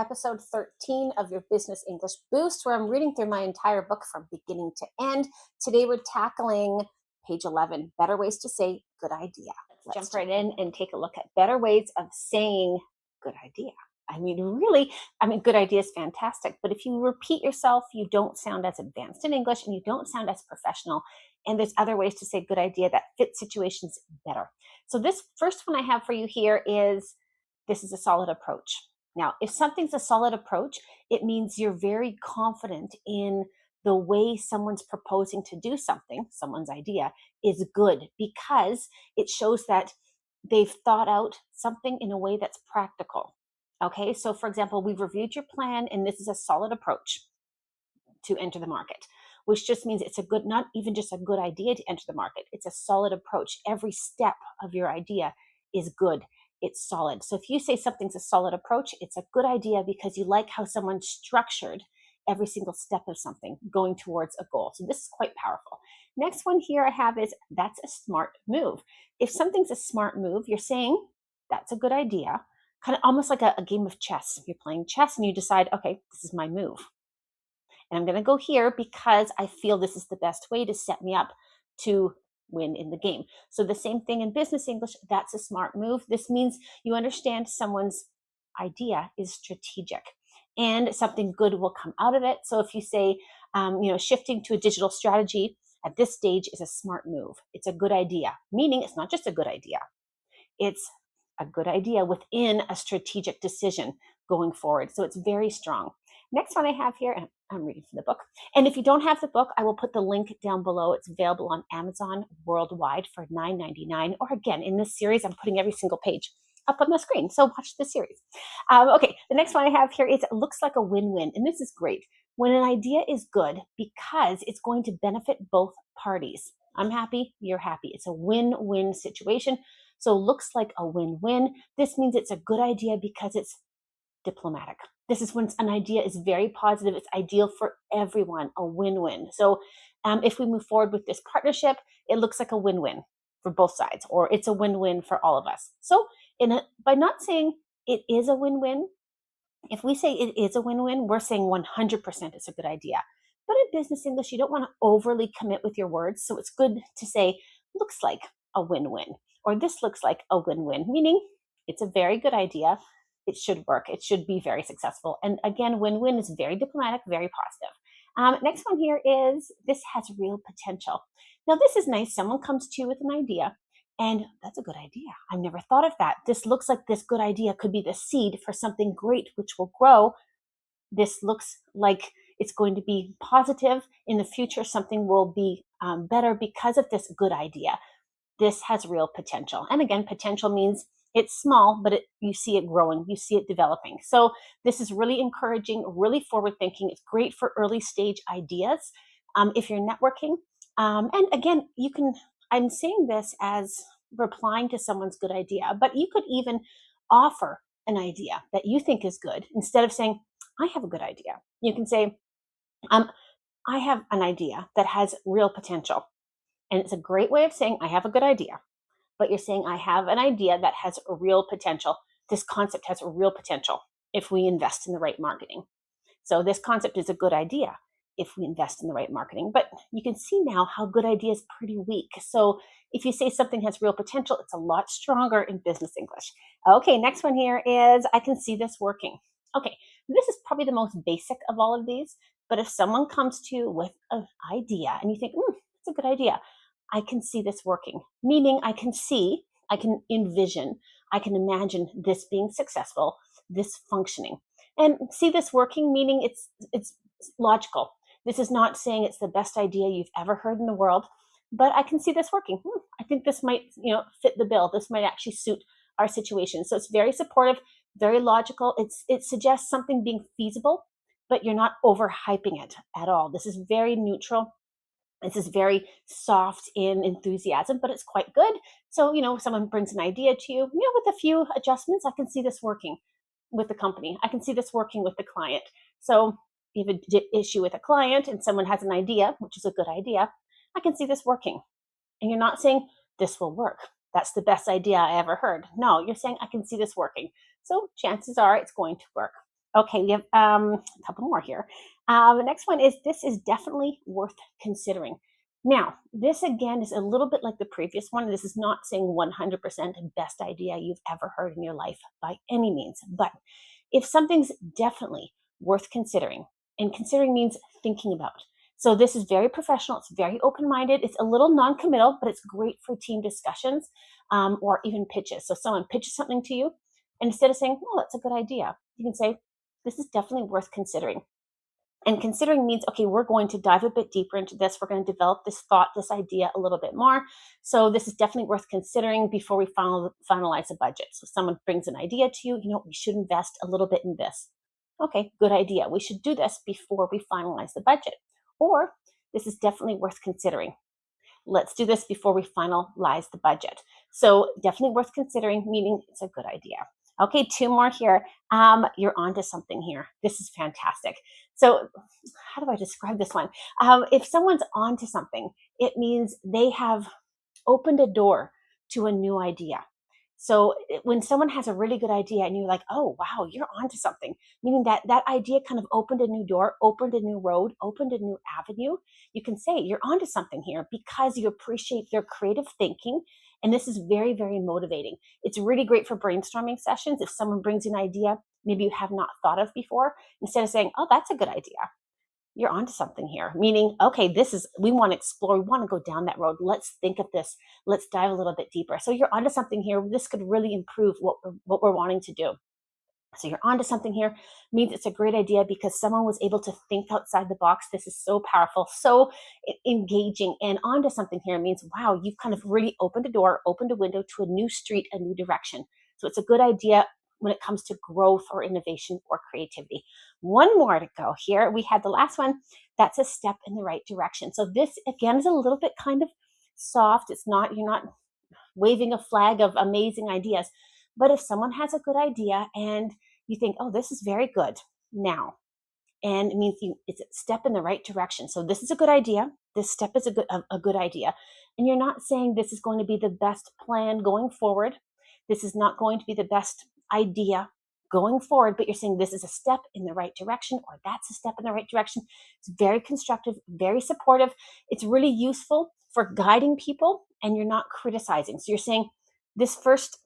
episode 13 of your Business English Boost, where I'm reading through my entire book from beginning to end. Today we're tackling page 11, Better Ways to Say Good Idea. Let's jump right in and take a look at better ways of saying good idea. Good idea is fantastic, but if you repeat yourself, you don't sound as advanced in English and you don't sound as professional. And there's other ways to say good idea that fit situations better. So this first one I have for you here is, this is a solid approach. Now, if something's a solid approach, it means you're very confident in the way someone's proposing to do something, someone's idea, is good because it shows that they've thought out something in a way that's practical. Okay, so for example, we've reviewed your plan and this is a solid approach to enter the market, which just means it's a good, not even just a good idea to enter the market, it's a solid approach. Every step of your idea is good. It's solid. So if you say something's a solid approach, it's a good idea because you like how someone structured every single step of something going towards a goal. So this is quite powerful. Next one here I have is, that's a smart move. If something's a smart move, you're saying that's a good idea, kind of almost like a game of chess. You're playing chess and you decide, okay, this is my move. And I'm going to go here because I feel this is the best way to set me up to win in the game. So the same thing in business English, that's a smart move. This means you understand someone's idea is strategic and something good will come out of it. So if you say, shifting to a digital strategy at this stage is a smart move. It's a good idea, meaning it's not just a good idea. It's a good idea within a strategic decision going forward. So it's very strong. Next one I have here, and I'm reading from the book. And if you don't have the book, I will put the link down below. It's available on Amazon worldwide for $9.99. Or again, in this series, I'm putting every single page up on the screen. So watch the series. Okay, the next one I have here is, it looks like a win-win. And this is great. When an idea is good because it's going to benefit both parties. I'm happy, you're happy. It's a win-win situation. So looks like a win-win. This means it's a good idea because it's diplomatic. This is when an idea is very positive. It's ideal for everyone, a win-win. So if we move forward with this partnership, it looks like a win-win for both sides, or it's a win-win for all of us. So by not saying it is a win-win, if we say it is a win-win, we're saying 100% it's a good idea. But in business English, you don't want to overly commit with your words. So it's good to say, looks like a win-win, or this looks like a win-win, meaning it's a very good idea. It should work. It should be very successful. And again, win-win is very diplomatic, very positive. Next one here is, this has real potential. Now, this is nice. Someone comes to you with an idea, and that's a good idea. I've never thought of that. This looks like this good idea could be the seed for something great, which will grow. This looks like it's going to be positive in the future. Something will be better because of this good idea. This has real potential. And again, potential means it's small, but you see it growing, you see it developing. So this is really encouraging, really forward thinking. It's great for early stage ideas if you're networking. And again, I'm saying this as replying to someone's good idea, but you could even offer an idea that you think is good. Instead of saying, I have a good idea, you can say, I have an idea that has real potential. And it's a great way of saying, I have a good idea. But you're saying, I have an idea that has a real potential. This concept has a real potential if we invest in the right marketing. So this concept is a good idea if we invest in the right marketing. But you can see now how good idea is pretty weak. So if you say something has real potential, it's a lot stronger in business English. Okay, next one here is, I can see this working. Okay, this is probably the most basic of all of these. But if someone comes to you with an idea and you think, it's a good idea, I can see this working, meaning I can envision, I can imagine this being successful, this functioning. And see this working, meaning it's logical. This is not saying it's the best idea you've ever heard in the world, but I can see this working. I think this might, fit the bill. This might actually suit our situation. So it's very supportive, very logical. It suggests something being feasible, but you're not overhyping it at all. This is very neutral. This is very soft in enthusiasm, but it's quite good. So, someone brings an idea to you, with a few adjustments, I can see this working with the company. I can see this working with the client. So if you have an issue with a client and someone has an idea, which is a good idea, I can see this working. And you're not saying this will work. That's the best idea I ever heard. No, you're saying I can see this working. So chances are it's going to work. Okay, we have a couple more here. The next one is, this is definitely worth considering. Now, this again is a little bit like the previous one. This is not saying 100% best idea you've ever heard in your life by any means. But if something's definitely worth considering, and considering means thinking about. So this is very professional. It's very open-minded. It's a little non-committal, but it's great for team discussions or even pitches. So someone pitches something to you, and instead of saying, "Oh, that's a good idea," you can say, "This is definitely worth considering." And considering means, okay, we're going to dive a bit deeper into this. We're going to develop this thought, this idea a little bit more. So this is definitely worth considering before we finalize a budget. So someone brings an idea to you, we should invest a little bit in this. Okay, good idea. We should do this before we finalize the budget. Or this is definitely worth considering. Let's do this before we finalize the budget. So definitely worth considering, meaning it's a good idea. Okay, two more here. You're onto something here. This is fantastic. So how do I describe this one? If someone's onto something, it means they have opened a door to a new idea. So when someone has a really good idea and you're like, "Oh, wow, you're onto something," meaning that that idea kind of opened a new door, opened a new road, opened a new avenue, you can say you're onto something here because you appreciate their creative thinking. And this is very, very motivating. It's really great for brainstorming sessions. If someone brings an idea maybe you have not thought of before, instead of saying, "Oh, that's a good idea," you're onto something here, meaning, okay, we want to explore, we want to go down that road. Let's think of this. Let's dive a little bit deeper. So you're onto something here. This could really improve what we're wanting to do. So you're onto something here means it's a great idea because someone was able to think outside the box. This is so powerful, so engaging. And onto something here means, wow, you've kind of really opened a door, opened a window to a new street, a new direction. So it's a good idea when it comes to growth or innovation or creativity. One more to go here. We had the last one. That's a step in the right direction. So this again is a little bit kind of soft. You're not waving a flag of amazing ideas. But if someone has a good idea and you think, "Oh, this is very good now," and it means it's a step in the right direction. So this is a good idea. This step is a good idea. And you're not saying this is going to be the best plan going forward. This is not going to be the best idea going forward, but you're saying this is a step in the right direction, or that's a step in the right direction. It's very constructive, very supportive. It's really useful for guiding people, and you're not criticizing. So you're saying this first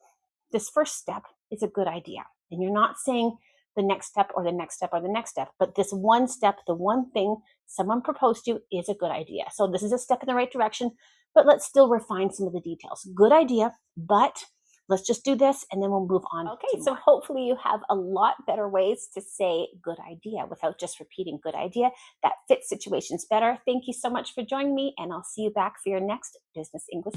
step is a good idea. And you're not saying the next step or the next step or the next step, but this one step, the one thing someone proposed to you is a good idea. So this is a step in the right direction, but let's still refine some of the details. Good idea, but let's just do this and then we'll move on. Okay, so hopefully you have a lot better ways to say good idea without just repeating good idea. That fits situations better. Thank you so much for joining me, and I'll see you back for your next Business English.